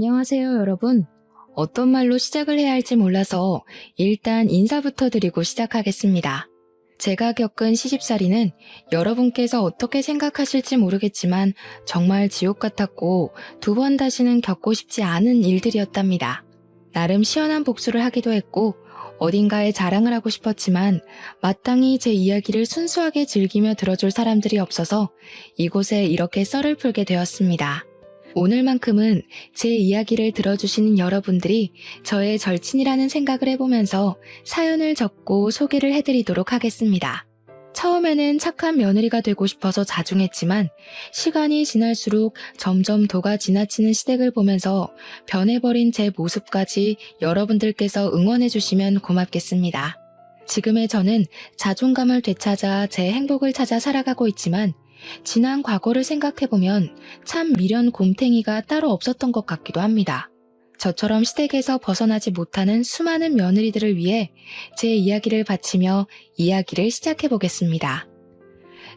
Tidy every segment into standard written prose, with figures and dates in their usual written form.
안녕하세요, 여러분. 어떤 말로 시작을 해야 할지 몰라서 일단 인사부터 드리고 시작하겠습니다. 제가 겪은 시집살이는 여러분께서 어떻게 생각하실지 모르겠지만 정말 지옥 같았고 2번 다시는 겪고 싶지 않은 일들이었답니다. 나름 시원한 복수를 하기도 했고 어딘가에 자랑을 하고 싶었지만 마땅히 제 이야기를 순수하게 즐기며 들어줄 사람들이 없어서 이곳에 이렇게 썰을 풀게 되었습니다. 오늘만큼은 제 이야기를 들어주시는 여러분들이 저의 절친이라는 생각을 해보면서 사연을 적고 소개를 해드리도록 하겠습니다. 처음에는 착한 며느리가 되고 싶어서 자중했지만 시간이 지날수록 점점 도가 지나치는 시댁을 보면서 변해버린 제 모습까지 여러분들께서 응원해주시면 고맙겠습니다. 지금의 저는 자존감을 되찾아 제 행복을 찾아 살아가고 있지만 지난 과거를 생각해보면 참 미련 곰탱이가 따로 없었던 것 같기도 합니다. 저처럼 시댁에서 벗어나지 못하는 수많은 며느리들을 위해 제 이야기를 바치며 이야기를 시작해보겠습니다.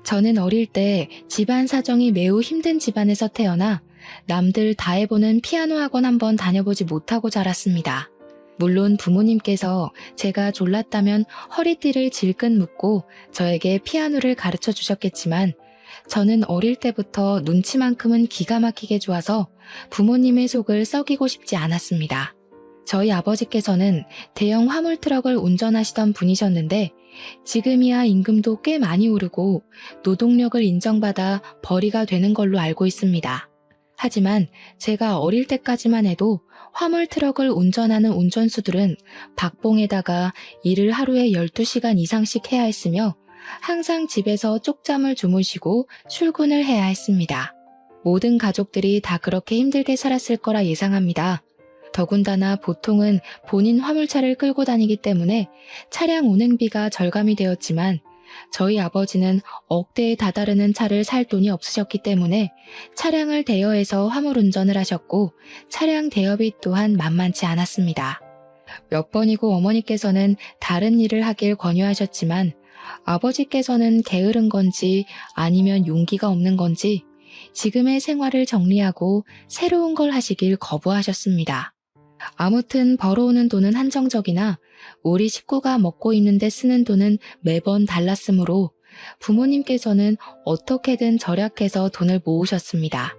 저는 어릴 때 집안 사정이 매우 힘든 집안에서 태어나 남들 다 해보는 피아노 학원 한번 다녀보지 못하고 자랐습니다. 물론 부모님께서 제가 졸랐다면 허리띠를 질끈 묶고 저에게 피아노를 가르쳐 주셨겠지만 저는 어릴 때부터 눈치만큼은 기가 막히게 좋아서 부모님의 속을 썩이고 싶지 않았습니다. 저희 아버지께서는 대형 화물 트럭을 운전하시던 분이셨는데 지금이야 임금도 꽤 많이 오르고 노동력을 인정받아 벌이가 되는 걸로 알고 있습니다. 하지만 제가 어릴 때까지만 해도 화물 트럭을 운전하는 운전수들은 박봉에다가 일을 하루에 12시간 이상씩 해야 했으며 항상 집에서 쪽잠을 주무시고 출근을 해야 했습니다. 모든 가족들이 다 그렇게 힘들게 살았을 거라 예상합니다. 더군다나 보통은 본인 화물차를 끌고 다니기 때문에 차량 운행비가 절감이 되었지만 저희 아버지는 억대에 다다르는 차를 살 돈이 없으셨기 때문에 차량을 대여해서 화물 운전을 하셨고 차량 대여비 또한 만만치 않았습니다. 몇 번이고 어머니께서는 다른 일을 하길 권유하셨지만 아버지께서는 게으른 건지 아니면 용기가 없는 건지 지금의 생활을 정리하고 새로운 걸 하시길 거부하셨습니다. 아무튼 벌어오는 돈은 한정적이나 우리 식구가 먹고 있는데 쓰는 돈은 매번 달랐으므로 부모님께서는 어떻게든 절약해서 돈을 모으셨습니다.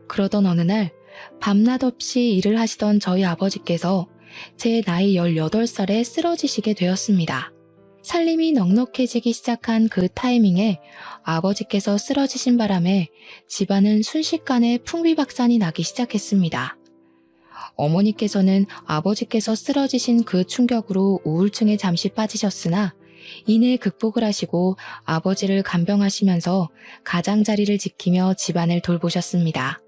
그러던 어느 날 밤낮 없이 일을 하시던 저희 아버지께서 제 나이 18살에 쓰러지시게 되었습니다. 살림이 넉넉해지기 시작한 그 타이밍에 아버지께서 쓰러지신 바람에 집안은 순식간에 풍비박산이 나기 시작했습니다. 어머니께서는 아버지께서 쓰러지신 그 충격으로 우울증에 잠시 빠지셨으나 이내 극복을 하시고 아버지를 간병하시면서 가장자리를 지키며 집안을 돌보셨습니다.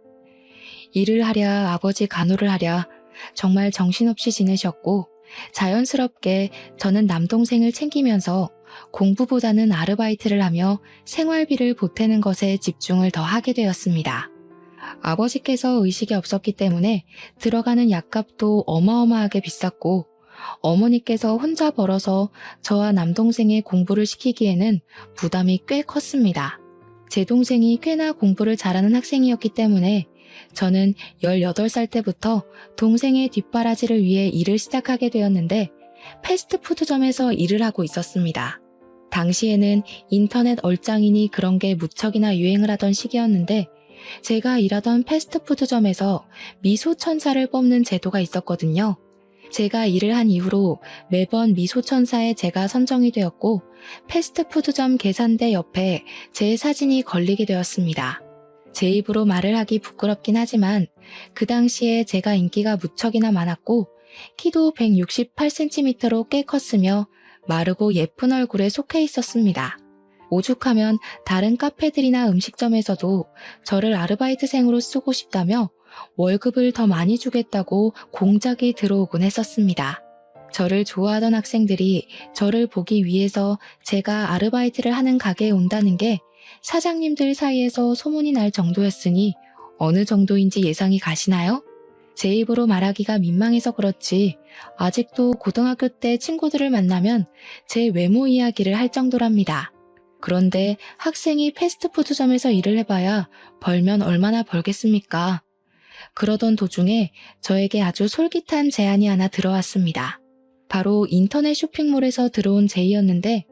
일을 하랴 아버지 간호를 하랴 정말 정신없이 지내셨고 자연스럽게 저는 남동생을 챙기면서 공부보다는 아르바이트를 하며 생활비를 보태는 것에 집중을 더 하게 되었습니다. 아버지께서 의식이 없었기 때문에 들어가는 약값도 어마어마하게 비쌌고 어머니께서 혼자 벌어서 저와 남동생의 공부를 시키기에는 부담이 꽤 컸습니다. 제 동생이 꽤나 공부를 잘하는 학생이었기 때문에 저는 18살 때부터 동생의 뒷바라지를 위해 일을 시작하게 되었는데 패스트푸드점에서 일을 하고 있었습니다. 당시에는 인터넷 얼짱이니 그런 게 무척이나 유행을 하던 시기였는데 제가 일하던 패스트푸드점에서 미소천사를 뽑는 제도가 있었거든요. 제가 일을 한 이후로 매번 미소천사에 제가 선정이 되었고 패스트푸드점 계산대 옆에 제 사진이 걸리게 되었습니다. 제 입으로 말을 하기 부끄럽긴 하지만 그 당시에 제가 인기가 무척이나 많았고 키도 168cm로 꽤 컸으며 마르고 예쁜 얼굴에 속해 있었습니다. 오죽하면 다른 카페들이나 음식점에서도 저를 아르바이트생으로 쓰고 싶다며 월급을 더 많이 주겠다고 공작이 들어오곤 했었습니다. 저를 좋아하던 학생들이 저를 보기 위해서 제가 아르바이트를 하는 가게에 온다는 게 사장님들 사이에서 소문이 날 정도였으니 어느 정도인지 예상이 가시나요? 제 입으로 말하기가 민망해서 그렇지 아직도 고등학교 때 친구들을 만나면 제 외모 이야기를 할 정도랍니다. 그런데 학생이 패스트푸드점에서 일을 해봐야 벌면 얼마나 벌겠습니까? 그러던 도중에 저에게 아주 솔깃한 제안이 하나 들어왔습니다. 바로 인터넷 쇼핑몰에서 들어온 제의였는데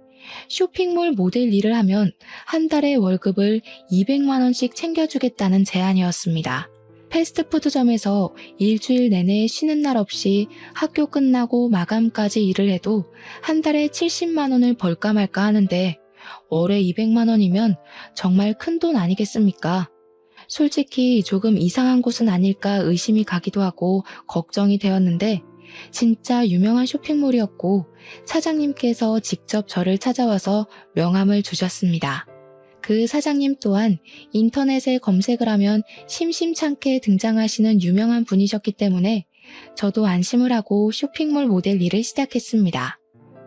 쇼핑몰 모델 일을 하면 한 달에 월급을 200만 원씩 챙겨주겠다는 제안이었습니다. 패스트푸드점에서 일주일 내내 쉬는 날 없이 학교 끝나고 마감까지 일을 해도 한 달에 70만 원을 벌까 말까 하는데 월에 200만 원이면 정말 큰 돈 아니겠습니까? 솔직히 조금 이상한 곳은 아닐까 의심이 가기도 하고 걱정이 되었는데 진짜 유명한 쇼핑몰이었고 사장님께서 직접 저를 찾아와서 명함을 주셨습니다. 그 사장님 또한 인터넷에 검색을 하면 심심찮게 등장하시는 유명한 분이셨기 때문에 저도 안심을 하고 쇼핑몰 모델 일을 시작했습니다.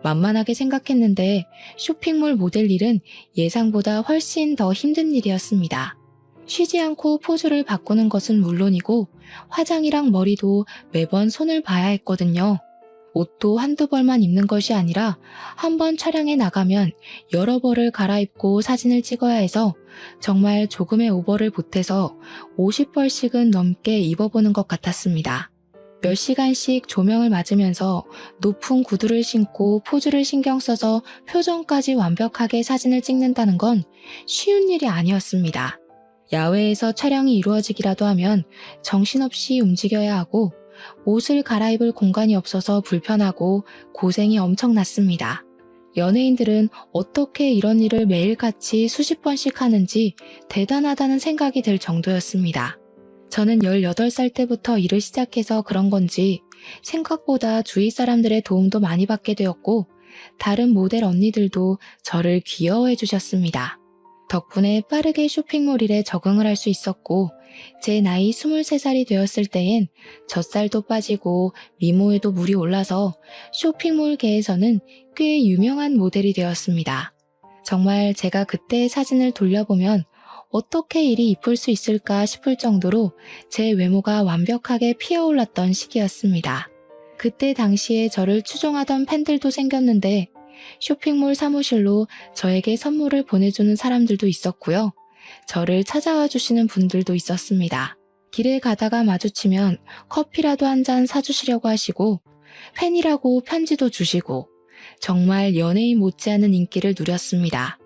만만하게 생각했는데 쇼핑몰 모델 일은 예상보다 훨씬 더 힘든 일이었습니다. 쉬지 않고 포즈를 바꾸는 것은 물론이고 화장이랑 머리도 매번 손을 봐야 했거든요. 옷도 한두 벌만 입는 것이 아니라 한 번 촬영에 나가면 여러 벌을 갈아입고 사진을 찍어야 해서 정말 조금의 오버를 보태서 50벌씩은 넘게 입어보는 것 같았습니다. 몇 시간씩 조명을 맞으면서 높은 구두를 신고 포즈를 신경 써서 표정까지 완벽하게 사진을 찍는다는 건 쉬운 일이 아니었습니다. 야외에서 촬영이 이루어지기라도 하면 정신없이 움직여야 하고 옷을 갈아입을 공간이 없어서 불편하고 고생이 엄청났습니다. 연예인들은 어떻게 이런 일을 매일같이 수십 번씩 하는지 대단하다는 생각이 들 정도였습니다. 저는 18살 때부터 일을 시작해서 그런 건지 생각보다 주위 사람들의 도움도 많이 받게 되었고 다른 모델 언니들도 저를 귀여워해 주셨습니다. 덕분에 빠르게 쇼핑몰 일에 적응을 할 수 있었고 제 나이 23살이 되었을 때엔 젖살도 빠지고 미모에도 물이 올라서 쇼핑몰계에서는 꽤 유명한 모델이 되었습니다. 정말 제가 그때의 사진을 돌려보면 어떻게 이리 이쁠 수 있을까 싶을 정도로 제 외모가 완벽하게 피어올랐던 시기였습니다. 그때 당시에 저를 추종하던 팬들도 생겼는데 쇼핑몰 사무실로 저에게 선물을 보내주는 사람들도 있었고요. 저를 찾아와 주시는 분들도 있었습니다. 길에 가다가 마주치면 커피라도 한 잔 사주시려고 하시고 팬이라고 편지도 주시고 정말 연예인 못지않은 인기를 누렸습니다.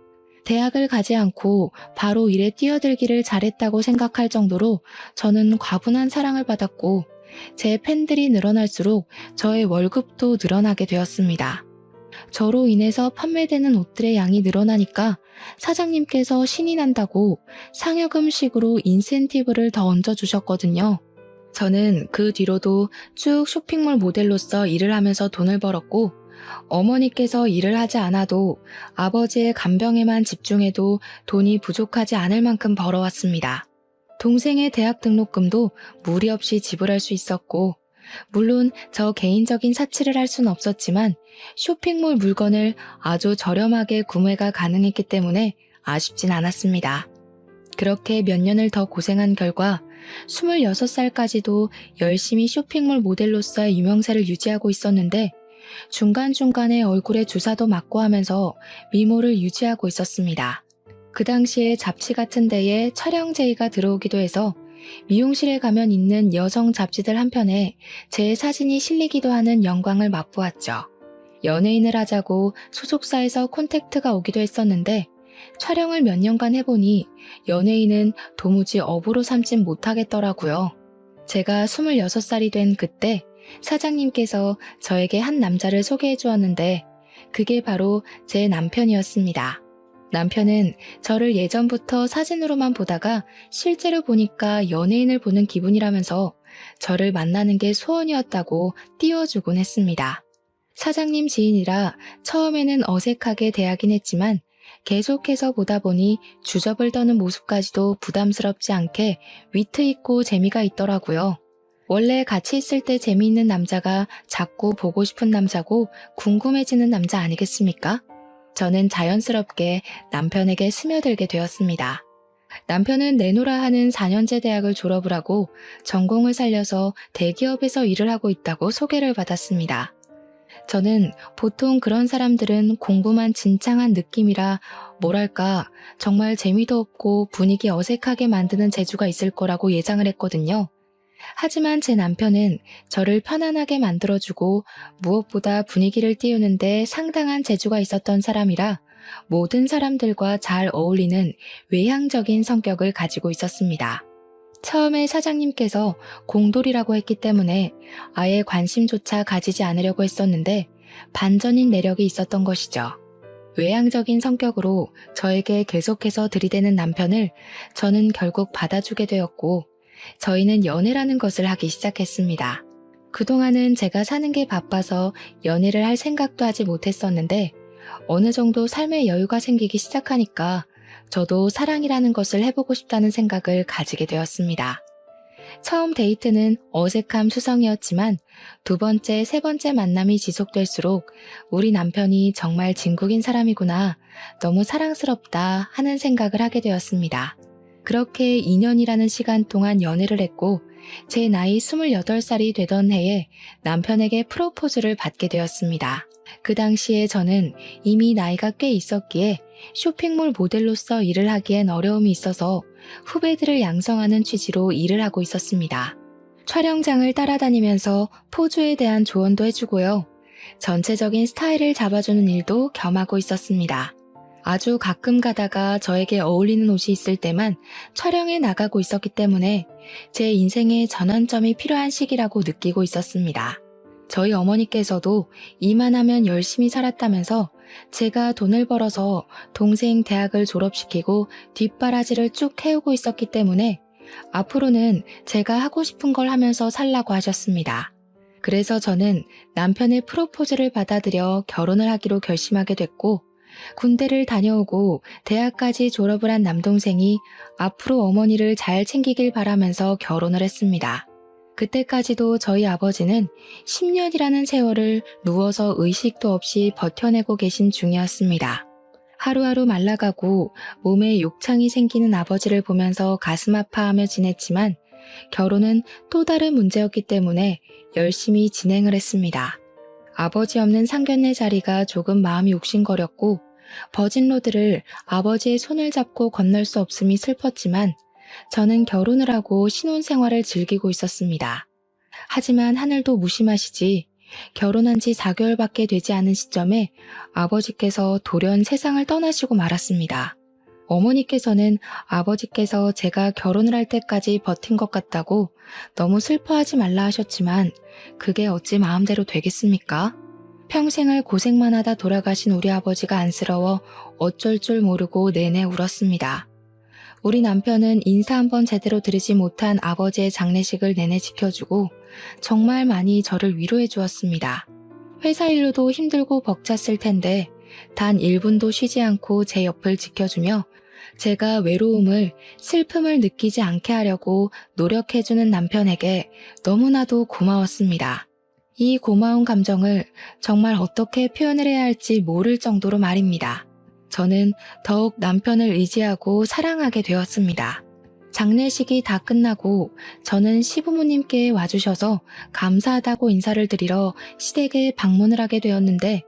대학을 가지 않고 바로 일에 뛰어들기를 잘했다고 생각할 정도로 저는 과분한 사랑을 받았고 제 팬들이 늘어날수록 저의 월급도 늘어나게 되었습니다. 저로 인해서 판매되는 옷들의 양이 늘어나니까 사장님께서 신이 난다고 상여금식으로 인센티브를 더 얹어주셨거든요. 저는 그 뒤로도 쭉 쇼핑몰 모델로서 일을 하면서 돈을 벌었고 어머니께서 일을 하지 않아도 아버지의 간병에만 집중해도 돈이 부족하지 않을 만큼 벌어왔습니다. 동생의 대학 등록금도 무리 없이 지불할 수 있었고 물론 저 개인적인 사치를 할 수는 없었지만 쇼핑몰 물건을 아주 저렴하게 구매가 가능했기 때문에 아쉽진 않았습니다. 그렇게 몇 년을 더 고생한 결과 26살까지도 열심히 쇼핑몰 모델로서의 유명세를 유지하고 있었는데 중간중간에 얼굴에 주사도 맞고 하면서 미모를 유지하고 있었습니다. 그 당시에 잡지 같은 데에 촬영 제의가 들어오기도 해서 미용실에 가면 있는 여성 잡지들 한편에 제 사진이 실리기도 하는 영광을 맛보았죠. 연예인을 하자고 소속사에서 콘택트가 오기도 했었는데 촬영을 몇 년간 해보니 연예인은 도무지 업으로 삼진 못하겠더라고요. 제가 26살이 된 그때 사장님께서 저에게 한 남자를 소개해 주었는데 그게 바로 제 남편이었습니다. 남편은 저를 예전부터 사진으로만 보다가 실제로 보니까 연예인을 보는 기분이라면서 저를 만나는 게 소원이었다고 띄워주곤 했습니다. 사장님 지인이라 처음에는 어색하게 대하긴 했지만 계속해서 보다 보니 주접을 떠는 모습까지도 부담스럽지 않게 위트 있고 재미가 있더라고요. 원래 같이 있을 때 재미있는 남자가 자꾸 보고 싶은 남자고 궁금해지는 남자 아니겠습니까? 저는 자연스럽게 남편에게 스며들게 되었습니다. 남편은 내노라 하는 4년제 대학을 졸업을 하고 전공을 살려서 대기업에서 일을 하고 있다고 소개를 받았습니다. 저는 보통 그런 사람들은 공부만 진창한 느낌이라 뭐랄까 정말 재미도 없고 분위기 어색하게 만드는 재주가 있을 거라고 예상을 했거든요. 하지만 제 남편은 저를 편안하게 만들어주고 무엇보다 분위기를 띄우는데 상당한 재주가 있었던 사람이라 모든 사람들과 잘 어울리는 외향적인 성격을 가지고 있었습니다. 처음에 사장님께서 공돌이라고 했기 때문에 아예 관심조차 가지지 않으려고 했었는데 반전인 매력이 있었던 것이죠. 외향적인 성격으로 저에게 계속해서 들이대는 남편을 저는 결국 받아주게 되었고 저희는 연애라는 것을 하기 시작했습니다. 그동안은 제가 사는 게 바빠서 연애를 할 생각도 하지 못했었는데 어느 정도 삶의 여유가 생기기 시작하니까 저도 사랑이라는 것을 해보고 싶다는 생각을 가지게 되었습니다. 처음 데이트는 어색함 수성이었지만 두 번째, 세 번째 만남이 지속될수록 우리 남편이 정말 진국인 사람이구나, 너무 사랑스럽다 하는 생각을 하게 되었습니다. 그렇게 2년이라는 시간 동안 연애를 했고 제 나이 28살이 되던 해에 남편에게 프로포즈를 받게 되었습니다. 그 당시에 저는 이미 나이가 꽤 있었기에 쇼핑몰 모델로서 일을 하기엔 어려움이 있어서 후배들을 양성하는 취지로 일을 하고 있었습니다. 촬영장을 따라다니면서 포즈에 대한 조언도 해주고요. 전체적인 스타일을 잡아주는 일도 겸하고 있었습니다. 아주 가끔 가다가 저에게 어울리는 옷이 있을 때만 촬영에 나가고 있었기 때문에 제 인생의 전환점이 필요한 시기라고 느끼고 있었습니다. 저희 어머니께서도 이만 하면 열심히 살았다면서 제가 돈을 벌어서 동생 대학을 졸업시키고 뒷바라지를 쭉 해오고 있었기 때문에 앞으로는 제가 하고 싶은 걸 하면서 살라고 하셨습니다. 그래서 저는 남편의 프로포즈를 받아들여 결혼을 하기로 결심하게 됐고 군대를 다녀오고 대학까지 졸업을 한 남동생이 앞으로 어머니를 잘 챙기길 바라면서 결혼을 했습니다. 그때까지도 저희 아버지는 10년이라는 세월을 누워서 의식도 없이 버텨내고 계신 중이었습니다. 하루하루 말라가고 몸에 욕창이 생기는 아버지를 보면서 가슴 아파하며 지냈지만 결혼은 또 다른 문제였기 때문에 열심히 진행을 했습니다. 아버지 없는 상견례 자리가 조금 마음이 욱신거렸고 버진로드를 아버지의 손을 잡고 건널 수 없음이 슬펐지만 저는 결혼을 하고 신혼생활을 즐기고 있었습니다. 하지만 하늘도 무심하시지 결혼한 지 4개월밖에 되지 않은 시점에 아버지께서 돌연 세상을 떠나시고 말았습니다. 어머니께서는 아버지께서 제가 결혼을 할 때까지 버틴 것 같다고 너무 슬퍼하지 말라 하셨지만 그게 어찌 마음대로 되겠습니까? 평생을 고생만 하다 돌아가신 우리 아버지가 안쓰러워 어쩔 줄 모르고 내내 울었습니다. 우리 남편은 인사 한번 제대로 드리지 못한 아버지의 장례식을 내내 지켜주고 정말 많이 저를 위로해 주었습니다. 회사 일로도 힘들고 벅찼을 텐데 단 1분도 쉬지 않고 제 옆을 지켜주며 제가 외로움을, 슬픔을 느끼지 않게 하려고 노력해주는 남편에게 너무나도 고마웠습니다. 이 고마운 감정을 정말 어떻게 표현을 해야 할지 모를 정도로 말입니다. 저는 더욱 남편을 의지하고 사랑하게 되었습니다. 장례식이 다 끝나고 저는 시부모님께 와주셔서 감사하다고 인사를 드리러 시댁에 방문을 하게 되었는데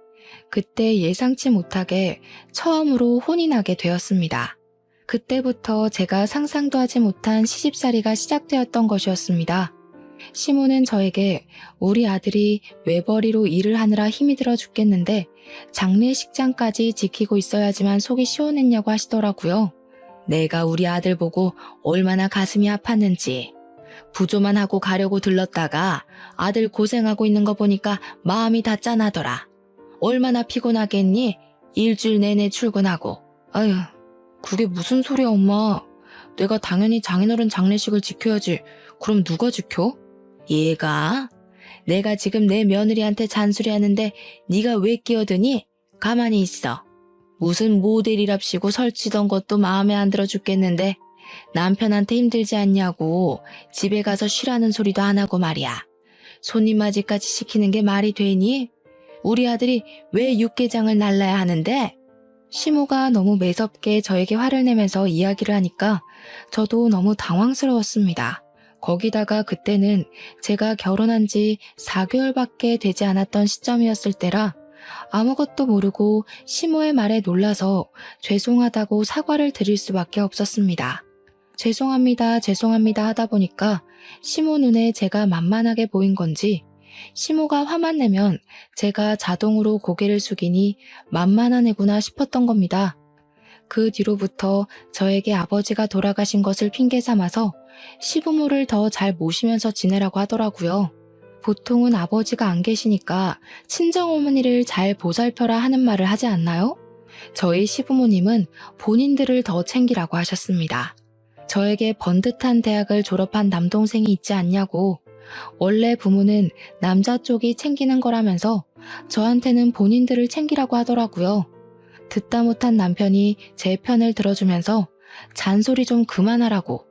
그때 예상치 못하게 처음으로 혼이 나게 되었습니다. 그때부터 제가 상상도 하지 못한 시집살이가 시작되었던 것이었습니다. 시모는 저에게 우리 아들이 외벌이로 일을 하느라 힘이 들어 죽겠는데 장례식장까지 지키고 있어야지만 속이 시원했냐고 하시더라고요. 내가 우리 아들 보고 얼마나 가슴이 아팠는지. 부조만 하고 가려고 들렀다가 아들 고생하고 있는 거 보니까 마음이 다 짠하더라. 얼마나 피곤하겠니? 일주일 내내 출근하고. 아휴, 그게 무슨 소리야 엄마. 내가 당연히 장인어른 장례식을 지켜야지. 그럼 누가 지켜? 얘가? 내가 지금 내 며느리한테 잔소리하는데 네가 왜 끼어드니? 가만히 있어. 무슨 모델이랍시고 설치던 것도 마음에 안 들어 죽겠는데 남편한테 힘들지 않냐고 집에 가서 쉬라는 소리도 안 하고 말이야. 손님 맞이까지 시키는 게 말이 되니? 우리 아들이 왜 육개장을 날라야 하는데? 시모가 너무 매섭게 저에게 화를 내면서 이야기를 하니까 저도 너무 당황스러웠습니다. 거기다가 그때는 제가 결혼한 지 4개월밖에 되지 않았던 시점이었을 때라 아무것도 모르고 시모의 말에 놀라서 죄송하다고 사과를 드릴 수밖에 없었습니다. 죄송합니다 하다 보니까 시모 눈에 제가 만만하게 보인 건지 시모가 화만 내면 제가 자동으로 고개를 숙이니 만만한 애구나 싶었던 겁니다. 그 뒤로부터 저에게 아버지가 돌아가신 것을 핑계 삼아서 시부모를 더 잘 모시면서 지내라고 하더라고요. 보통은 아버지가 안 계시니까 친정어머니를 잘 보살펴라 하는 말을 하지 않나요? 저희 시부모님은 본인들을 더 챙기라고 하셨습니다. 저에게 번듯한 대학을 졸업한 남동생이 있지 않냐고, 원래 부모는 남자 쪽이 챙기는 거라면서 저한테는 본인들을 챙기라고 하더라고요. 듣다 못한 남편이 제 편을 들어주면서 잔소리 좀 그만하라고,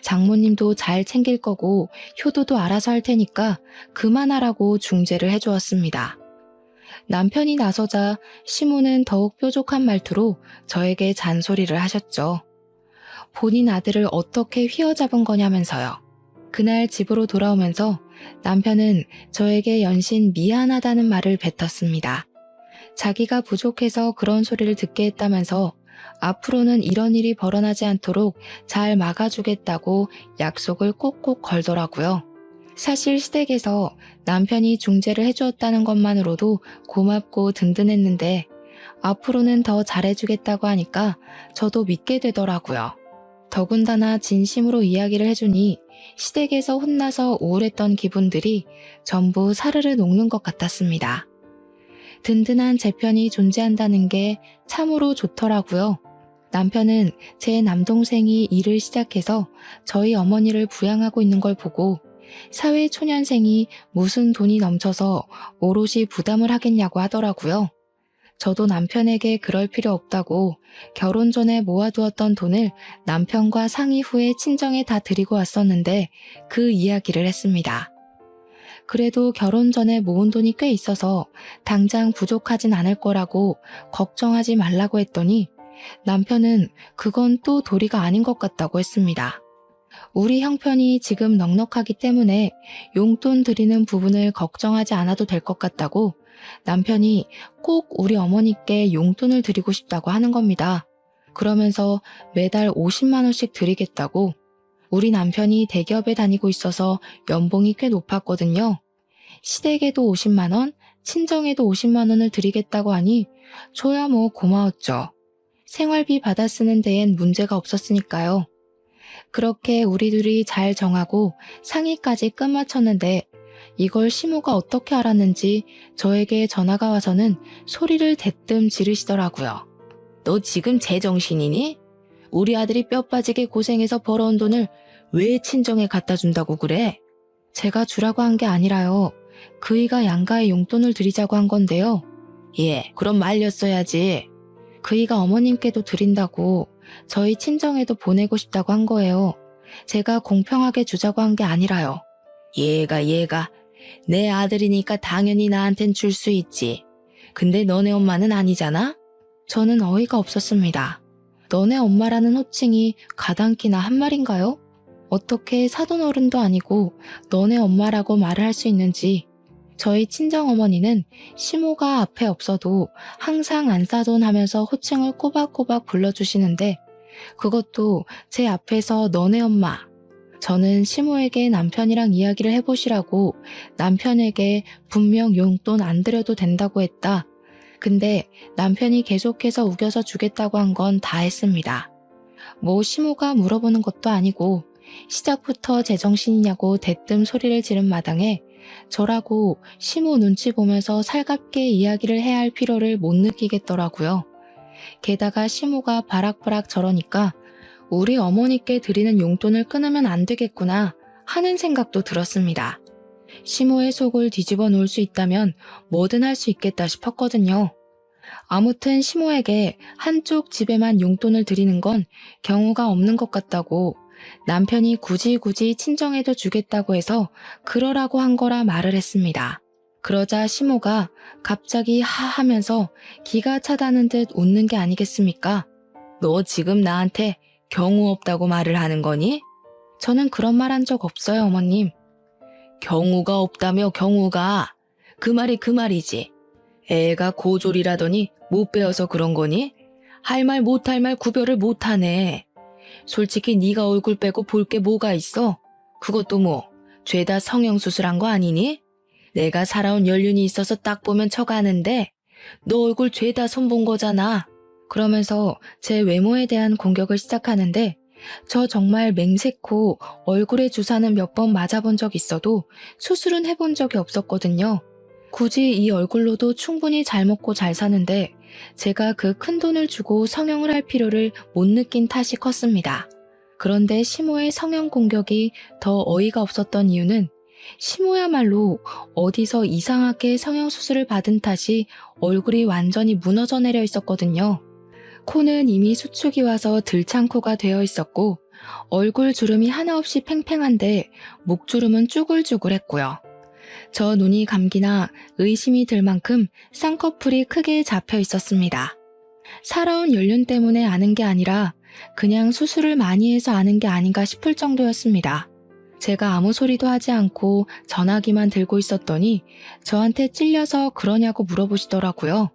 장모님도 잘 챙길 거고 효도도 알아서 할 테니까 그만하라고 중재를 해주었습니다. 남편이 나서자 시모는 더욱 뾰족한 말투로 저에게 잔소리를 하셨죠. 본인 아들을 어떻게 휘어잡은 거냐면서요. 그날 집으로 돌아오면서 남편은 저에게 연신 미안하다는 말을 뱉었습니다. 자기가 부족해서 그런 소리를 듣게 했다면서 앞으로는 이런 일이 벌어나지 않도록 잘 막아주겠다고 약속을 꼭꼭 걸더라고요. 사실 시댁에서 남편이 중재를 해주었다는 것만으로도 고맙고 든든했는데 앞으로는 더 잘해주겠다고 하니까 저도 믿게 되더라고요. 더군다나 진심으로 이야기를 해주니 시댁에서 혼나서 우울했던 기분들이 전부 사르르 녹는 것 같았습니다. 든든한 제 편이 존재한다는 게 참으로 좋더라고요. 남편은 제 남동생이 일을 시작해서 저희 어머니를 부양하고 있는 걸 보고 사회초년생이 무슨 돈이 넘쳐서 오롯이 부담을 하겠냐고 하더라고요. 저도 남편에게 그럴 필요 없다고 결혼 전에 모아두었던 돈을 남편과 상의 후에 친정에 다 드리고 왔었는데 그 이야기를 했습니다. 그래도 결혼 전에 모은 돈이 꽤 있어서 당장 부족하진 않을 거라고 걱정하지 말라고 했더니 남편은 그건 또 도리가 아닌 것 같다고 했습니다. 우리 형편이 지금 넉넉하기 때문에 용돈 드리는 부분을 걱정하지 않아도 될 것 같다고 남편이 꼭 우리 어머니께 용돈을 드리고 싶다고 하는 겁니다. 그러면서 매달 50만 원씩 드리겠다고. 우리 남편이 대기업에 다니고 있어서 연봉이 꽤 높았거든요. 시댁에도 50만 원, 친정에도 50만 원을 드리겠다고 하니 저야 뭐 고마웠죠. 생활비 받아 쓰는 데엔 문제가 없었으니까요. 그렇게 우리 둘이 잘 정하고 상의까지 끝마쳤는데 이걸 시모가 어떻게 알았는지 저에게 전화가 와서는 소리를 대뜸 지르시더라고요. 너 지금 제정신이니? 우리 아들이 뼈 빠지게 고생해서 벌어온 돈을 왜 친정에 갖다 준다고 그래? 제가 주라고 한 게 아니라요. 그이가 양가에 용돈을 드리자고 한 건데요. 예, 그럼 말렸어야지. 그이가 어머님께도 드린다고 저희 친정에도 보내고 싶다고 한 거예요. 제가 공평하게 주자고 한 게 아니라요. 얘가 내 아들이니까 당연히 나한텐 줄 수 있지. 근데 너네 엄마는 아니잖아? 저는 어이가 없었습니다. 너네 엄마라는 호칭이 가당키나 한 말인가요? 어떻게 사돈어른도 아니고 너네 엄마라고 말을 할 수 있는지. 저희 친정어머니는 시모가 앞에 없어도 항상 안사돈 하면서 호칭을 꼬박꼬박 불러주시는데 그것도 제 앞에서 너네 엄마. 저는 시모에게 남편이랑 이야기를 해보시라고 남편에게 분명 용돈 안 드려도 된다고 했다. 근데 남편이 계속해서 우겨서 주겠다고 한 건 다 했습니다. 뭐 시모가 물어보는 것도 아니고 시작부터 제정신이냐고 대뜸 소리를 지른 마당에 저라고 시모 눈치 보면서 살갑게 이야기를 해야 할 필요를 못 느끼겠더라고요. 게다가 시모가 바락바락 저러니까 우리 어머니께 드리는 용돈을 끊으면 안 되겠구나 하는 생각도 들었습니다. 시모의 속을 뒤집어 놓을 수 있다면 뭐든 할 수 있겠다 싶었거든요. 아무튼 시모에게 한쪽 집에만 용돈을 드리는 건 경우가 없는 것 같다고 남편이 굳이 친정에도 주겠다고 해서 그러라고 한 거라 말을 했습니다. 그러자 시모가 갑자기 하하면서 기가 차다는 듯 웃는 게 아니겠습니까? 너 지금 나한테 경우 없다고 말을 하는 거니? 저는 그런 말 한 적 없어요, 어머님. 경우가 없다며 경우가. 그 말이 그 말이지. 애가 고졸이라더니 못 배워서 그런 거니? 할 말 못할 말 구별을 못하네. 솔직히 네가 얼굴 빼고 볼 게 뭐가 있어? 그것도 뭐 죄다 성형수술한 거 아니니? 내가 살아온 연륜이 있어서 딱 보면 척아는데 너 얼굴 죄다 손본 거잖아. 그러면서 제 외모에 대한 공격을 시작하는데 저 정말 맹세코 얼굴에 주사는 몇 번 맞아본 적 있어도 수술은 해본 적이 없었거든요. 굳이 이 얼굴로도 충분히 잘 먹고 잘 사는데 제가 그 큰 돈을 주고 성형을 할 필요를 못 느낀 탓이 컸습니다. 그런데 시모의 성형 공격이 더 어이가 없었던 이유는 시모야말로 어디서 이상하게 성형수술을 받은 탓이 얼굴이 완전히 무너져 내려 있었거든요. 코는 이미 수축이 와서 들창코가 되어 있었고 얼굴 주름이 하나 없이 팽팽한데 목주름은 쭈글쭈글했고요. 저 눈이 감기나 의심이 들 만큼 쌍꺼풀이 크게 잡혀 있었습니다. 살아온 연륜 때문에 아는 게 아니라 그냥 수술을 많이 해서 아는 게 아닌가 싶을 정도였습니다. 제가 아무 소리도 하지 않고 전화기만 들고 있었더니 저한테 찔려서 그러냐고 물어보시더라고요.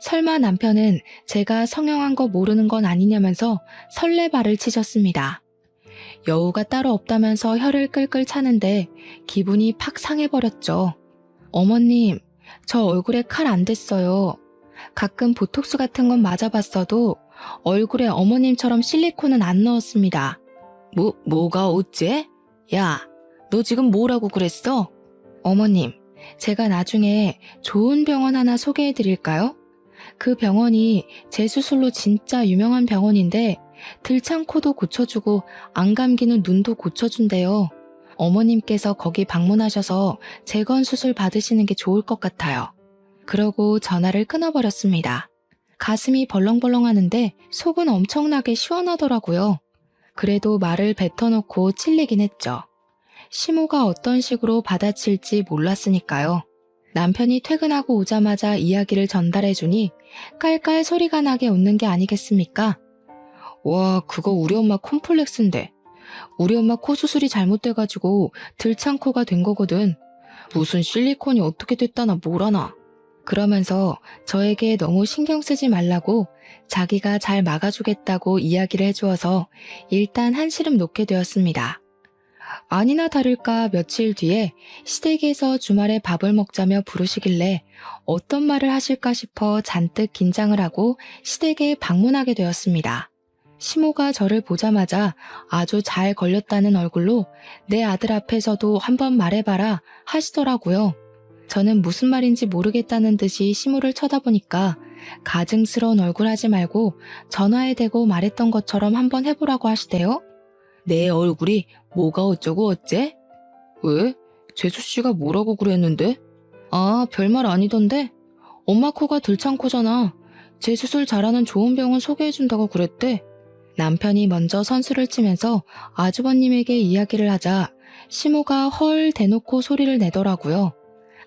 설마 남편은 제가 성형한 거 모르는 건 아니냐면서 설레발을 치셨습니다. 여우가 따로 없다면서 혀를 끌끌 차는데 기분이 팍 상해버렸죠. 어머님, 저 얼굴에 칼 안 댔어요. 가끔 보톡스 같은 건 맞아봤어도 얼굴에 어머님처럼 실리콘은 안 넣었습니다. 뭐가 어째? 야, 너 지금 뭐라고 그랬어? 어머님, 제가 나중에 좋은 병원 하나 소개해드릴까요? 그 병원이 제 수술로 진짜 유명한 병원인데 들창코도 고쳐주고 안 감기는 눈도 고쳐준대요. 어머님께서 거기 방문하셔서 재건 수술 받으시는 게 좋을 것 같아요. 그러고 전화를 끊어버렸습니다. 가슴이 벌렁벌렁 하는데 속은 엄청나게 시원하더라고요. 그래도 말을 뱉어놓고 찔리긴 했죠. 시모가 어떤 식으로 받아칠지 몰랐으니까요. 남편이 퇴근하고 오자마자 이야기를 전달해주니 깔깔 소리가 나게 웃는 게 아니겠습니까? 와, 그거 우리 엄마 콤플렉스인데. 우리 엄마 코 수술이 잘못돼가지고 들창코가 된 거거든. 무슨 실리콘이 어떻게 됐다나 뭐라나. 그러면서 저에게 너무 신경 쓰지 말라고 자기가 잘 막아주겠다고 이야기를 해주어서 일단 한시름 놓게 되었습니다. 아니나 다를까 며칠 뒤에 시댁에서 주말에 밥을 먹자며 부르시길래 어떤 말을 하실까 싶어 잔뜩 긴장을 하고 시댁에 방문하게 되었습니다. 시모가 저를 보자마자 아주 잘 걸렸다는 얼굴로 내 아들 앞에서도 한번 말해봐라 하시더라고요. 저는 무슨 말인지 모르겠다는 듯이 시모를 쳐다보니까 가증스러운 얼굴 하지 말고 전화에 대고 말했던 것처럼 한번 해보라고 하시대요. 내 얼굴이 뭐가 어쩌고 어째? 왜? 재수씨가 뭐라고 그랬는데? 아, 별말 아니던데? 엄마 코가 들창코잖아. 재수술 잘하는 좋은 병원 소개해준다고 그랬대. 남편이 먼저 선수를 치면서 아주버님에게 이야기를 하자 시모가 헐 대놓고 소리를 내더라고요.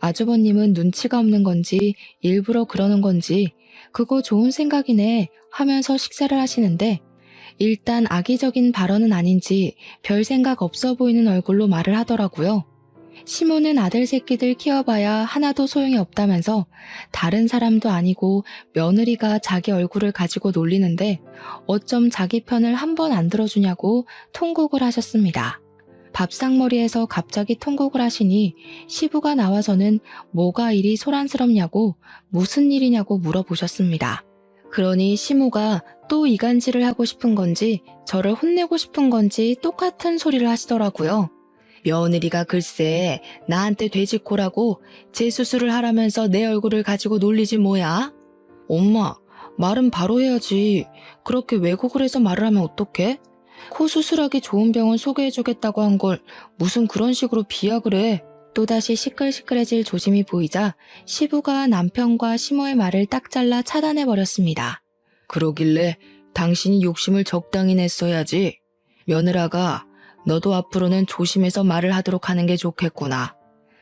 아주버님은 눈치가 없는 건지 일부러 그러는 건지 그거 좋은 생각이네 하면서 식사를 하시는데 일단 악의적인 발언은 아닌지 별 생각 없어 보이는 얼굴로 말을 하더라고요. 시모는 아들 새끼들 키워봐야 하나도 소용이 없다면서 다른 사람도 아니고 며느리가 자기 얼굴을 가지고 놀리는데 어쩜 자기 편을 한 번 안 들어주냐고 통곡을 하셨습니다. 밥상머리에서 갑자기 통곡을 하시니 시부가 나와서는 뭐가 이리 소란스럽냐고 무슨 일이냐고 물어보셨습니다. 그러니 시모가 또 이간질을 하고 싶은 건지 저를 혼내고 싶은 건지 똑같은 소리를 하시더라고요. 며느리가 글쎄 나한테 돼지코라고 재수술을 하라면서 내 얼굴을 가지고 놀리지 뭐야? 엄마, 말은 바로 해야지. 그렇게 왜곡을 해서 말을 하면 어떡해? 코 수술하기 좋은 병원 소개해주겠다고 한 걸 무슨 그런 식으로 비약을 해. 또다시 시끌시끌해질 조짐이 보이자 시부가 남편과 시모의 말을 딱 잘라 차단해버렸습니다. 그러길래 당신이 욕심을 적당히 냈어야지. 며느라가 너도 앞으로는 조심해서 말을 하도록 하는 게 좋겠구나.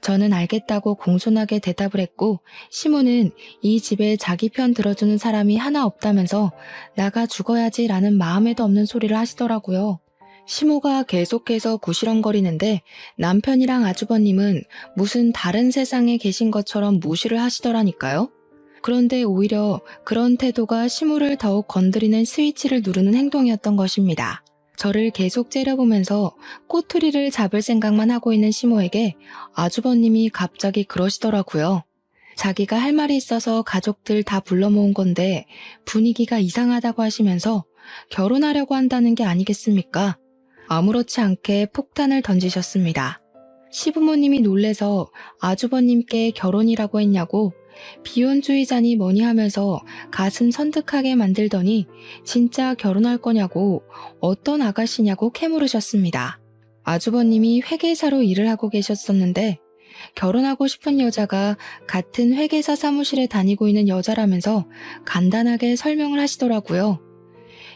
저는 알겠다고 공손하게 대답을 했고 시모는 이 집에 자기 편 들어주는 사람이 하나 없다면서 나가 죽어야지라는 마음에도 없는 소리를 하시더라고요. 시모가 계속해서 구시렁거리는데 남편이랑 아주버님은 무슨 다른 세상에 계신 것처럼 무시를 하시더라니까요. 그런데 오히려 그런 태도가 시모를 더욱 건드리는 스위치를 누르는 행동이었던 것입니다. 저를 계속 째려보면서 꼬투리를 잡을 생각만 하고 있는 시모에게 아주버님이 갑자기 그러시더라고요. 자기가 할 말이 있어서 가족들 다 불러 모은 건데 분위기가 이상하다고 하시면서 결혼하려고 한다는 게 아니겠습니까? 아무렇지 않게 폭탄을 던지셨습니다. 시부모님이 놀래서 아주버님께 결혼이라고 했냐고 비혼주의자니 뭐니 하면서 가슴 선득하게 만들더니 진짜 결혼할 거냐고 어떤 아가씨냐고 캐물으셨습니다. 아주버님이 회계사로 일을 하고 계셨었는데 결혼하고 싶은 여자가 같은 회계사 사무실에 다니고 있는 여자라면서 간단하게 설명을 하시더라고요.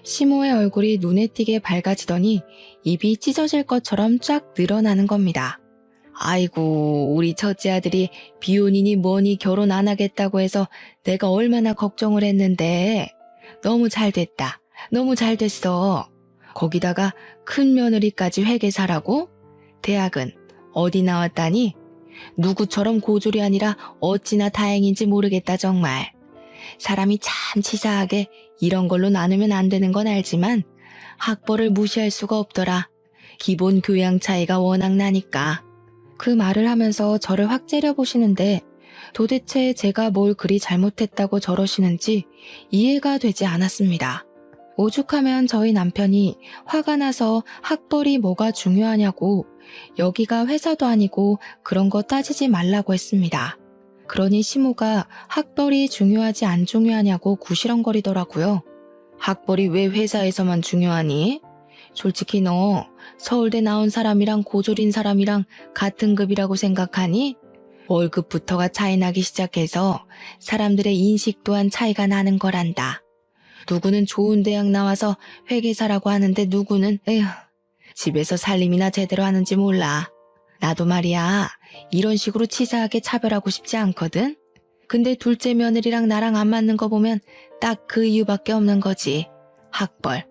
시모의 얼굴이 눈에 띄게 밝아지더니 입이 찢어질 것처럼 쫙 늘어나는 겁니다. 아이고, 우리 첫째 아들이 비혼이니 뭐니 결혼 안 하겠다고 해서 내가 얼마나 걱정을 했는데 너무 잘 됐다. 너무 잘 됐어. 거기다가 큰 며느리까지 회계사라고? 대학은 어디 나왔다니? 누구처럼 고졸이 아니라 어찌나 다행인지 모르겠다 정말. 사람이 참 치사하게 이런 걸로 나누면 안 되는 건 알지만 학벌을 무시할 수가 없더라. 기본 교양 차이가 워낙 나니까. 그 말을 하면서 저를 확 째려보시는데 도대체 제가 뭘 그리 잘못했다고 저러시는지 이해가 되지 않았습니다. 오죽하면 저희 남편이 화가 나서 학벌이 뭐가 중요하냐고 여기가 회사도 아니고 그런 거 따지지 말라고 했습니다. 그러니 시모가 학벌이 중요하지 안 중요하냐고 구시렁거리더라고요. 학벌이 왜 회사에서만 중요하니? 솔직히 너 서울대 나온 사람이랑 고졸인 사람이랑 같은 급이라고 생각하니? 월급부터가 차이 나기 시작해서 사람들의 인식 또한 차이가 나는 거란다. 누구는 좋은 대학 나와서 회계사라고 하는데 누구는 에휴 집에서 살림이나 제대로 하는지 몰라. 나도 말이야 이런 식으로 치사하게 차별하고 싶지 않거든. 근데 둘째 며느리랑 나랑 안 맞는 거 보면 딱 그 이유밖에 없는 거지. 학벌.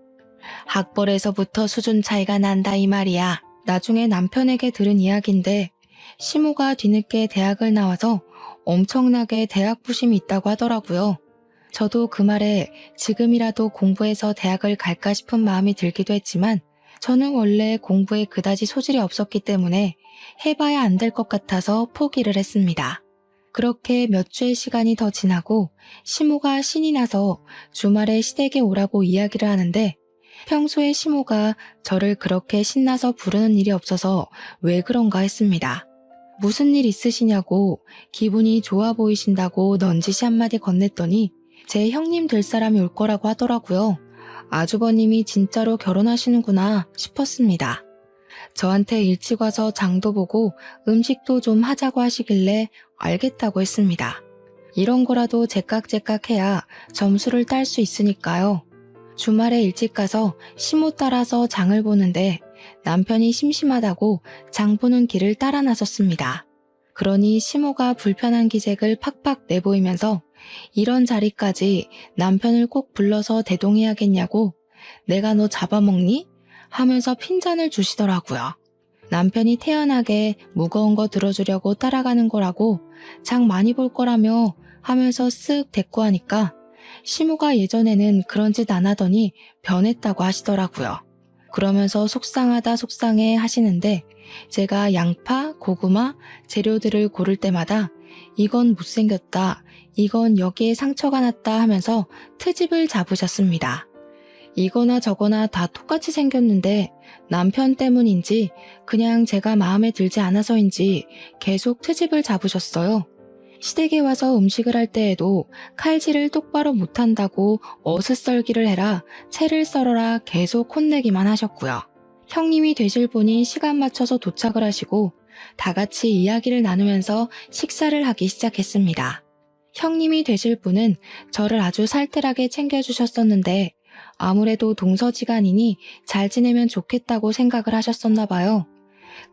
학벌에서부터 수준 차이가 난다 이 말이야. 나중에 남편에게 들은 이야기인데 시모가 뒤늦게 대학을 나와서 엄청나게 대학 부심이 있다고 하더라고요. 저도 그 말에 지금이라도 공부해서 대학을 갈까 싶은 마음이 들기도 했지만 저는 원래 공부에 그다지 소질이 없었기 때문에 해봐야 안 될 것 같아서 포기를 했습니다. 그렇게 몇 주의 시간이 더 지나고 시모가 신이 나서 주말에 시댁에 오라고 이야기를 하는데 평소에 시모가 저를 그렇게 신나서 부르는 일이 없어서 왜 그런가 했습니다. 무슨 일 있으시냐고 기분이 좋아 보이신다고 넌지시 한마디 건넸더니 제 형님 될 사람이 올 거라고 하더라고요. 아주버님이 진짜로 결혼하시는구나 싶었습니다. 저한테 일찍 와서 장도 보고 음식도 좀 하자고 하시길래 알겠다고 했습니다. 이런 거라도 제깍제깍 해야 점수를 딸 수 있으니까요. 주말에 일찍 가서 시모 따라서 장을 보는데 남편이 심심하다고 장 보는 길을 따라 나섰습니다. 그러니 시모가 불편한 기색을 팍팍 내보이면서 이런 자리까지 남편을 꼭 불러서 대동해야겠냐고 내가 너 잡아먹니? 하면서 핀잔을 주시더라고요. 남편이 태연하게 무거운 거 들어주려고 따라가는 거라고 장 많이 볼 거라며 하면서 쓱 대꾸 하니까 시모가 예전에는 그런 짓 안 하더니 변했다고 하시더라고요. 그러면서 속상하다 속상해 하시는데 제가 양파, 고구마, 재료들을 고를 때마다 이건 못생겼다, 이건 여기에 상처가 났다 하면서 트집을 잡으셨습니다. 이거나 저거나 다 똑같이 생겼는데 남편 때문인지 그냥 제가 마음에 들지 않아서인지 계속 트집을 잡으셨어요. 시댁에 와서 음식을 할 때에도 칼질을 똑바로 못한다고 어슷썰기를 해라, 채를 썰어라 계속 혼내기만 하셨고요. 형님이 되실 분이 시간 맞춰서 도착을 하시고 다 같이 이야기를 나누면서 식사를 하기 시작했습니다. 형님이 되실 분은 저를 아주 살뜰하게 챙겨주셨었는데 아무래도 동서지간이니 잘 지내면 좋겠다고 생각을 하셨었나 봐요.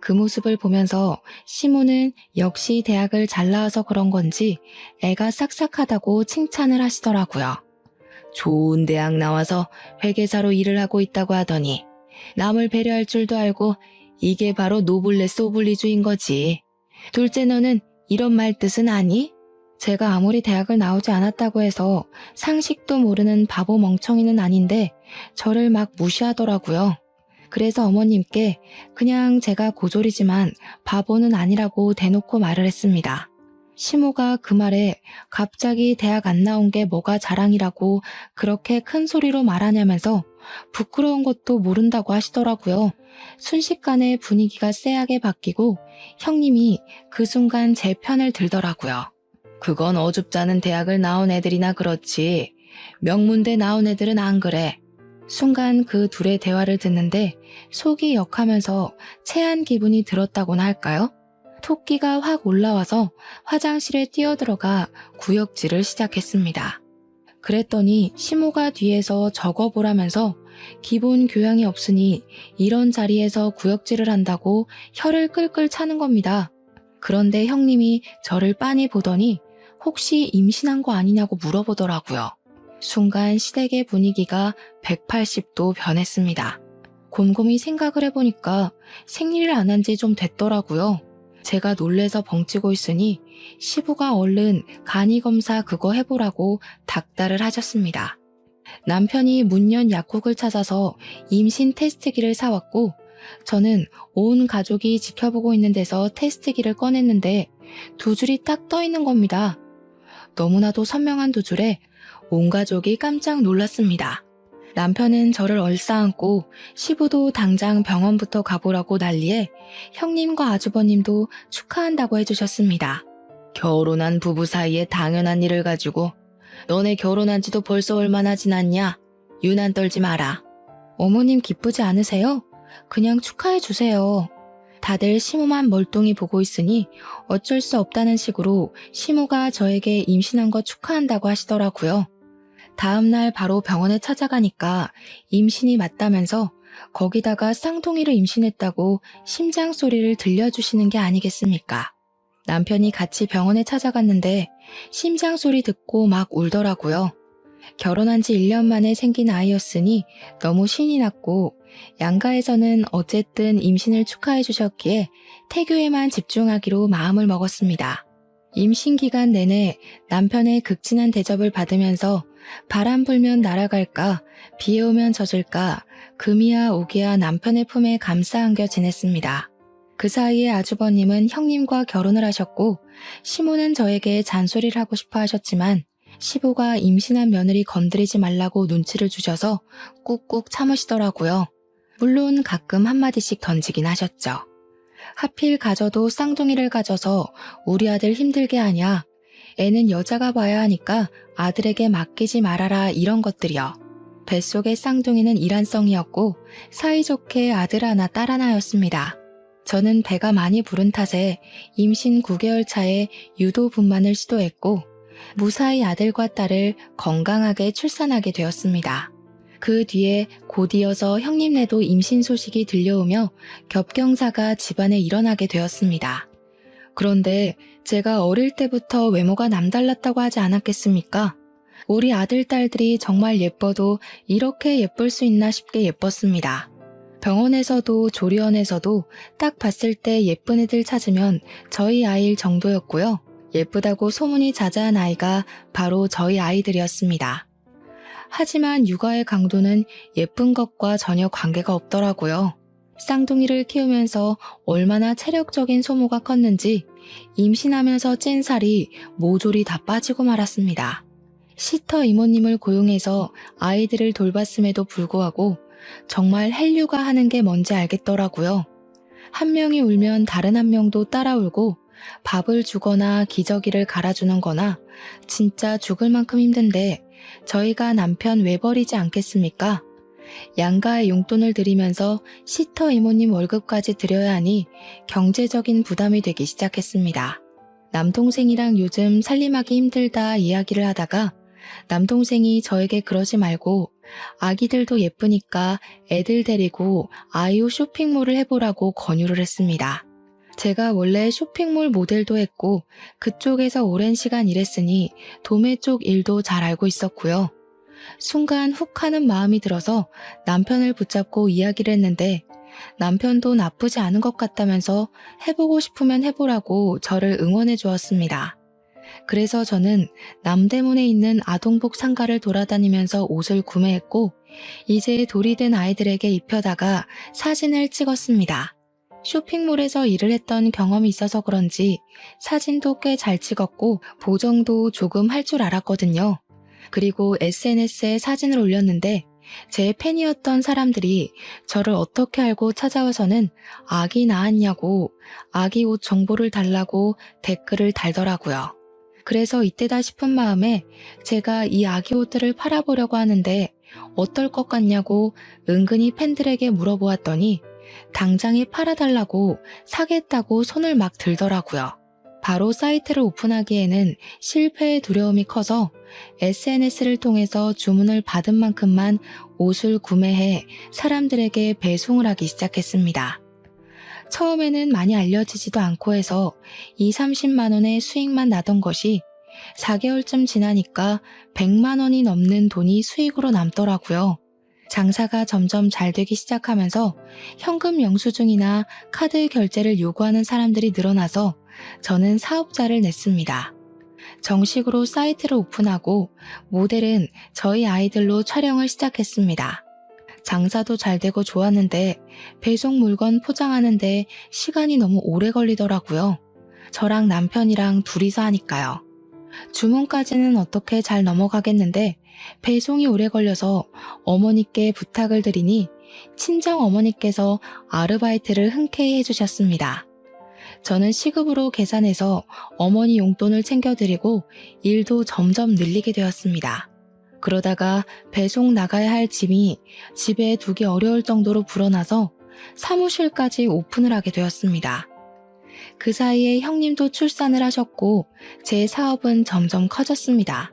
그 모습을 보면서 시모는 역시 대학을 잘 나와서 그런 건지 애가 싹싹하다고 칭찬을 하시더라고요. 좋은 대학 나와서 회계사로 일을 하고 있다고 하더니 남을 배려할 줄도 알고 이게 바로 노블레스 오블리주인 거지. 둘째 너는 이런 말 뜻은 아니? 제가 아무리 대학을 나오지 않았다고 해서 상식도 모르는 바보 멍청이는 아닌데 저를 막 무시하더라고요. 그래서 어머님께 그냥 제가 고졸이지만 바보는 아니라고 대놓고 말을 했습니다. 시모가 그 말에 갑자기 대학 안 나온 게 뭐가 자랑이라고 그렇게 큰 소리로 말하냐면서 부끄러운 것도 모른다고 하시더라고요. 순식간에 분위기가 쎄하게 바뀌고 형님이 그 순간 제 편을 들더라고요. 그건 어줍잖은 대학을 나온 애들이나 그렇지. 명문대 나온 애들은 안 그래. 순간 그 둘의 대화를 듣는데 속이 역하면서 체한 기분이 들었다고나 할까요? 토끼가 확 올라와서 화장실에 뛰어들어가 구역질을 시작했습니다. 그랬더니 시모가 뒤에서 적어보라면서 기본 교양이 없으니 이런 자리에서 구역질을 한다고 혀를 끌끌 차는 겁니다. 그런데 형님이 저를 빤히 보더니 혹시 임신한 거 아니냐고 물어보더라고요. 순간 시댁의 분위기가 180도 변했습니다. 곰곰이 생각을 해보니까 생리를 안 한 지 좀 됐더라고요. 제가 놀래서 벙찌고 있으니 시부가 얼른 간이검사 그거 해보라고 닥달을 하셨습니다. 남편이 문연 약국을 찾아서 임신 테스트기를 사왔고 저는 온 가족이 지켜보고 있는 데서 테스트기를 꺼냈는데 두 줄이 딱 떠 있는 겁니다. 너무나도 선명한 두 줄에 온 가족이 깜짝 놀랐습니다. 남편은 저를 얼싸안고 시부도 당장 병원부터 가보라고 난리에 형님과 아주버님도 축하한다고 해주셨습니다. 결혼한 부부 사이에 당연한 일을 가지고 너네 결혼한 지도 벌써 얼마나 지났냐? 유난 떨지 마라. 어머님 기쁘지 않으세요? 그냥 축하해 주세요. 다들 시모만 멀뚱히 보고 있으니 어쩔 수 없다는 식으로 시모가 저에게 임신한 거 축하한다고 하시더라고요. 다음날 바로 병원에 찾아가니까 임신이 맞다면서 거기다가 쌍둥이를 임신했다고 심장 소리를 들려주시는 게 아니겠습니까? 남편이 같이 병원에 찾아갔는데 심장 소리 듣고 막 울더라고요. 결혼한 지 1년 만에 생긴 아이였으니 너무 신이 났고 양가에서는 어쨌든 임신을 축하해 주셨기에 태교에만 집중하기로 마음을 먹었습니다. 임신 기간 내내 남편의 극진한 대접을 받으면서 바람 불면 날아갈까, 비 오면 젖을까, 금이야 오기야 남편의 품에 감싸 안겨 지냈습니다. 그 사이에 아주버님은 형님과 결혼을 하셨고 시모는 저에게 잔소리를 하고 싶어 하셨지만 시부가 임신한 며느리 건드리지 말라고 눈치를 주셔서 꾹꾹 참으시더라고요. 물론 가끔 한마디씩 던지긴 하셨죠. 하필 가져도 쌍둥이를 가져서 우리 아들 힘들게 하냐. 애는 여자가 봐야 하니까 아들에게 맡기지 말아라 이런 것들이요. 뱃속의 쌍둥이는 일란성이었고 사이좋게 아들 하나 딸 하나였습니다. 저는 배가 많이 부른 탓에 임신 9개월 차에 유도 분만을 시도했고 무사히 아들과 딸을 건강하게 출산하게 되었습니다. 그 뒤에 곧이어서 형님네도 임신 소식이 들려오며 겹경사가 집안에 일어나게 되었습니다. 그런데 제가 어릴 때부터 외모가 남달랐다고 하지 않았겠습니까? 우리 아들, 딸들이 정말 예뻐도 이렇게 예쁠 수 있나 싶게 예뻤습니다. 병원에서도 조리원에서도 딱 봤을 때 예쁜 애들 찾으면 저희 아이일 정도였고요. 예쁘다고 소문이 자자한 아이가 바로 저희 아이들이었습니다. 하지만 육아의 강도는 예쁜 것과 전혀 관계가 없더라고요. 쌍둥이를 키우면서 얼마나 체력적인 소모가 컸는지 임신하면서 찐 살이 모조리 다 빠지고 말았습니다. 시터 이모님을 고용해서 아이들을 돌봤음에도 불구하고 정말 헬류가 하는 게 뭔지 알겠더라고요. 한 명이 울면 다른 한 명도 따라 울고 밥을 주거나 기저귀를 갈아주는 거나 진짜 죽을 만큼 힘든데 저희가 남편 왜 버리지 않겠습니까? 양가의 용돈을 드리면서 시터 이모님 월급까지 드려야 하니 경제적인 부담이 되기 시작했습니다. 남동생이랑 요즘 살림하기 힘들다 이야기를 하다가 남동생이 저에게 그러지 말고 아기들도 예쁘니까 애들 데리고 아이오 쇼핑몰을 해보라고 권유를 했습니다. 제가 원래 쇼핑몰 모델도 했고 그쪽에서 오랜 시간 일했으니 도매 쪽 일도 잘 알고 있었고요. 순간 훅 하는 마음이 들어서 남편을 붙잡고 이야기를 했는데 남편도 나쁘지 않은 것 같다면서 해보고 싶으면 해보라고 저를 응원해 주었습니다. 그래서 저는 남대문에 있는 아동복 상가를 돌아다니면서 옷을 구매했고 이제 돌이 된 아이들에게 입혀다가 사진을 찍었습니다. 쇼핑몰에서 일을 했던 경험이 있어서 그런지 사진도 꽤 잘 찍었고 보정도 조금 할 줄 알았거든요. 그리고 SNS에 사진을 올렸는데 제 팬이었던 사람들이 저를 어떻게 알고 찾아와서는 아기 낳았냐고 아기 옷 정보를 달라고 댓글을 달더라고요. 그래서 이때다 싶은 마음에 제가 이 아기 옷들을 팔아보려고 하는데 어떨 것 같냐고 은근히 팬들에게 물어보았더니 당장에 팔아달라고 사겠다고 손을 막 들더라고요. 바로 사이트를 오픈하기에는 실패의 두려움이 커서 SNS를 통해서 주문을 받은 만큼만 옷을 구매해 사람들에게 배송을 하기 시작했습니다. 처음에는 많이 알려지지도 않고 해서 20-30만 원의 수익만 나던 것이 4개월쯤 지나니까 100만 원이 넘는 돈이 수익으로 남더라고요. 장사가 점점 잘 되기 시작하면서 현금 영수증이나 카드 결제를 요구하는 사람들이 늘어나서 저는 사업자를 냈습니다. 정식으로 사이트를 오픈하고 모델은 저희 아이들로 촬영을 시작했습니다. 장사도 잘 되고 좋았는데 배송 물건 포장하는데 시간이 너무 오래 걸리더라고요. 저랑 남편이랑 둘이서 하니까요. 주문까지는 어떻게 잘 넘어가겠는데 배송이 오래 걸려서 어머니께 부탁을 드리니 친정 어머니께서 아르바이트를 흔쾌히 해주셨습니다. 저는 시급으로 계산해서 어머니 용돈을 챙겨드리고 일도 점점 늘리게 되었습니다. 그러다가 배송 나가야 할 짐이 집에 두기 어려울 정도로 불어나서 사무실까지 오픈을 하게 되었습니다. 그 사이에 형님도 출산을 하셨고 제 사업은 점점 커졌습니다.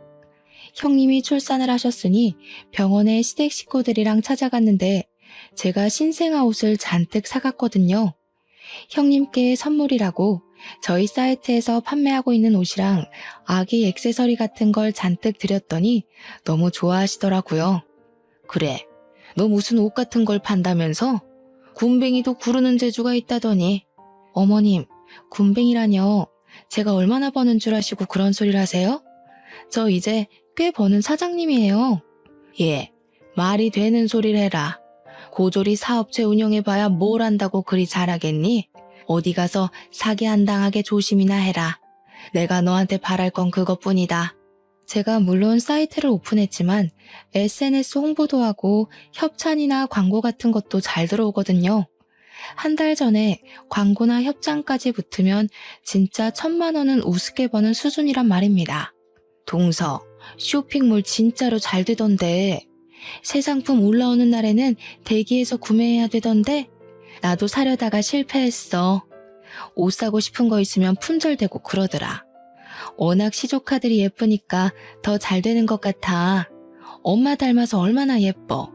형님이 출산을 하셨으니 병원에 시댁 식구들이랑 찾아갔는데 제가 신생아 옷을 잔뜩 사갔거든요. 형님께 선물이라고 저희 사이트에서 판매하고 있는 옷이랑 아기 액세서리 같은 걸 잔뜩 드렸더니 너무 좋아하시더라고요. 그래, 너 무슨 옷 같은 걸 판다면서? 군뱅이도 구르는 재주가 있다더니. 어머님, 군뱅이라뇨. 제가 얼마나 버는 줄 아시고 그런 소리를 하세요? 저 이제 꽤 버는 사장님이에요. 예, 말이 되는 소리를 해라. 고졸이 사업체 운영해봐야 뭘 한다고 그리 잘하겠니? 어디 가서 사기 안 당하게 조심이나 해라. 내가 너한테 바랄 건 그것뿐이다. 제가 물론 사이트를 오픈했지만 SNS 홍보도 하고 협찬이나 광고 같은 것도 잘 들어오거든요. 한 달 전에 광고나 협찬까지 붙으면 진짜 1,000만 원은 우습게 버는 수준이란 말입니다. 동서, 쇼핑몰 진짜로 잘 되던데. 새 상품 올라오는 날에는 대기해서 구매해야 되던데 나도 사려다가 실패했어. 옷 사고 싶은 거 있으면 품절되고 그러더라. 워낙 시조카들이 예쁘니까 더 잘 되는 것 같아. 엄마 닮아서 얼마나 예뻐.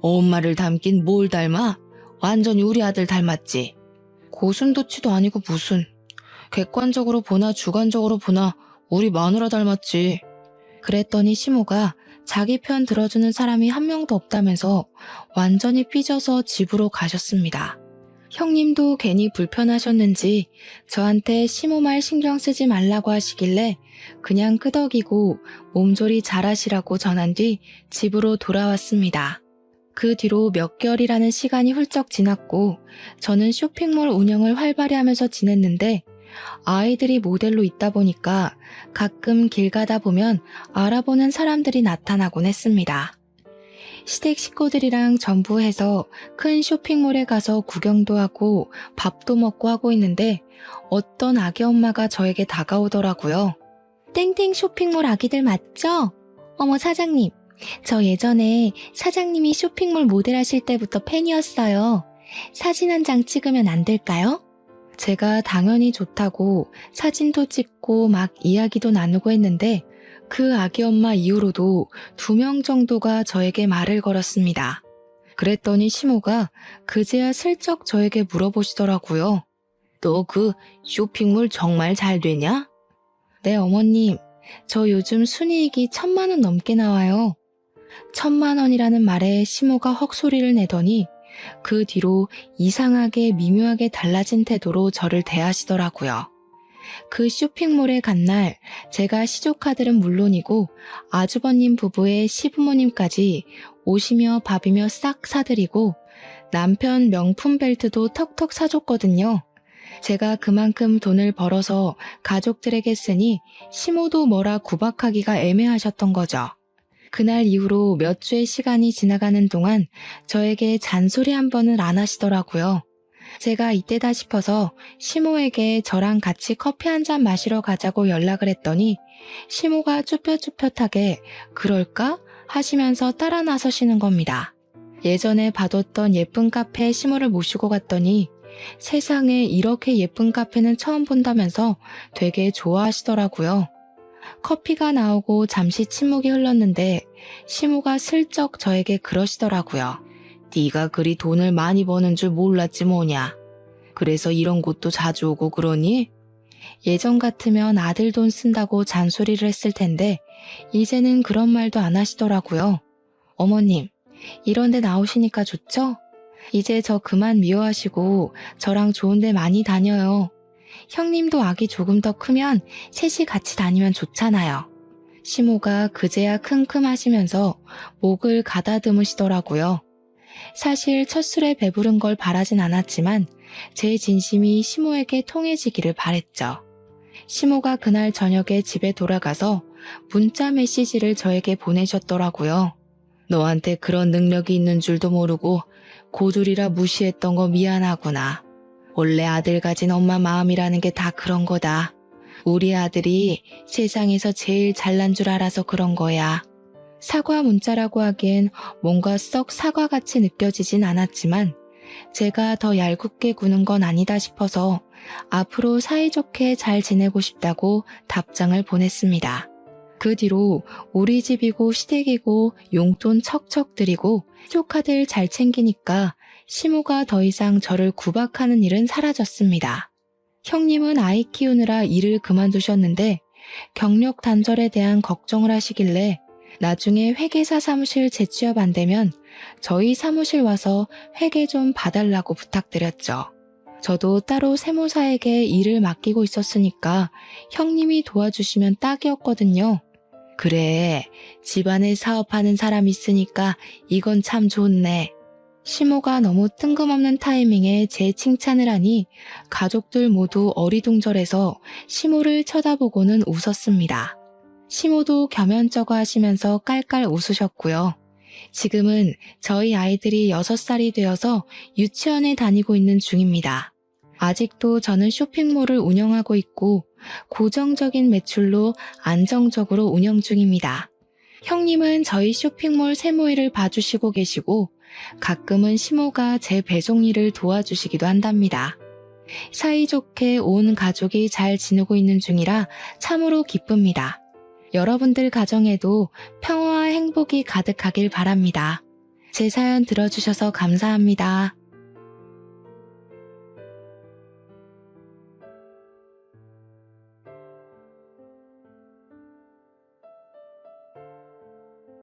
엄마를 닮긴 뭘 닮아? 완전히 우리 아들 닮았지. 고슴도치도 아니고 무슨. 객관적으로 보나 주관적으로 보나 우리 마누라 닮았지. 그랬더니 시모가 자기 편 들어주는 사람이 한 명도 없다면서 완전히 삐져서 집으로 가셨습니다. 형님도 괜히 불편하셨는지 저한테 시모 말 신경 쓰지 말라고 하시길래 그냥 끄덕이고 몸조리 잘하시라고 전한 뒤 집으로 돌아왔습니다. 그 뒤로 몇 개월이라는 시간이 훌쩍 지났고 저는 쇼핑몰 운영을 활발히 하면서 지냈는데 아이들이 모델로 있다 보니까 가끔 길 가다 보면 알아보는 사람들이 나타나곤 했습니다. 시댁 식구들이랑 전부 해서 큰 쇼핑몰에 가서 구경도 하고 밥도 먹고 하고 있는데 어떤 아기 엄마가 저에게 다가오더라고요. 땡땡 쇼핑몰 아기들 맞죠? 어머 사장님, 저 예전에 사장님이 쇼핑몰 모델 하실 때부터 팬이었어요. 사진 한 장 찍으면 안 될까요? 제가 당연히 좋다고 사진도 찍고 막 이야기도 나누고 했는데 그 아기 엄마 이후로도 2명 정도가 저에게 말을 걸었습니다. 그랬더니 시모가 그제야 슬쩍 저에게 물어보시더라고요. 너 그 쇼핑몰 정말 잘 되냐? 네 어머님, 저 요즘 순이익이 1,000만 원 넘게 나와요. 1,000만 원이라는 말에 시모가 헉소리를 내더니 그 뒤로 이상하게 미묘하게 달라진 태도로 저를 대하시더라고요. 그 쇼핑몰에 간 날 제가 시조카들은 물론이고 아주버님 부부의 시부모님까지 옷이며 밥이며 싹 사드리고 남편 명품 벨트도 턱턱 사줬거든요. 제가 그만큼 돈을 벌어서 가족들에게 쓰니 시모도 뭐라 구박하기가 애매하셨던 거죠. 그날 이후로 몇 주의 시간이 지나가는 동안 저에게 잔소리 한 번을 안 하시더라고요. 제가 이때다 싶어서 시모에게 저랑 같이 커피 한 잔 마시러 가자고 연락을 했더니 시모가 쭈뼛쭈뼛하게 그럴까? 하시면서 따라 나서시는 겁니다. 예전에 봐뒀던 예쁜 카페에 시모를 모시고 갔더니 세상에 이렇게 예쁜 카페는 처음 본다면서 되게 좋아하시더라고요. 커피가 나오고 잠시 침묵이 흘렀는데 시모가 슬쩍 저에게 그러시더라고요. 네가 그리 돈을 많이 버는 줄 몰랐지 뭐냐. 그래서 이런 곳도 자주 오고 그러니? 예전 같으면 아들 돈 쓴다고 잔소리를 했을 텐데 이제는 그런 말도 안 하시더라고요. 어머님, 이런 데 나오시니까 좋죠? 이제 저 그만 미워하시고 저랑 좋은 데 많이 다녀요. 형님도 아기 조금 더 크면 셋이 같이 다니면 좋잖아요. 시모가 그제야 킁킁하시면서 목을 가다듬으시더라고요. 사실 첫 술에 배부른 걸 바라진 않았지만 제 진심이 시모에게 통해지기를 바랬죠. 시모가 그날 저녁에 집에 돌아가서 문자 메시지를 저에게 보내셨더라고요. 너한테 그런 능력이 있는 줄도 모르고 고졸이라 무시했던 거 미안하구나. 원래 아들 가진 엄마 마음이라는 게 다 그런 거다. 우리 아들이 세상에서 제일 잘난 줄 알아서 그런 거야. 사과 문자라고 하기엔 뭔가 썩 사과같이 느껴지진 않았지만 제가 더 얄궂게 구는 건 아니다 싶어서 앞으로 사이좋게 잘 지내고 싶다고 답장을 보냈습니다. 그 뒤로 우리 집이고 시댁이고 용돈 척척 드리고 조카들 잘 챙기니까 시모가 더 이상 저를 구박하는 일은 사라졌습니다. 형님은 아이 키우느라 일을 그만두셨는데 경력 단절에 대한 걱정을 하시길래 나중에 회계사 사무실 재취업 안 되면 저희 사무실 와서 회계 좀 봐달라고 부탁드렸죠. 저도 따로 세무사에게 일을 맡기고 있었으니까 형님이 도와주시면 딱이었거든요. 그래, 집안에 사업하는 사람 있으니까 이건 참 좋네. 시모가 너무 뜬금없는 타이밍에 제 칭찬을 하니 가족들 모두 어리둥절해서 시모를 쳐다보고는 웃었습니다. 시모도 겸연쩍어 하시면서 깔깔 웃으셨고요. 지금은 저희 아이들이 6살이 되어서 유치원에 다니고 있는 중입니다. 아직도 저는 쇼핑몰을 운영하고 있고 고정적인 매출로 안정적으로 운영 중입니다. 형님은 저희 쇼핑몰 세무일을 봐주시고 계시고 가끔은 시모가 제 배송 일을 도와주시기도 한답니다. 사이좋게 온 가족이 잘 지내고 있는 중이라 참으로 기쁩니다. 여러분들 가정에도 평화와 행복이 가득하길 바랍니다. 제 사연 들어주셔서 감사합니다.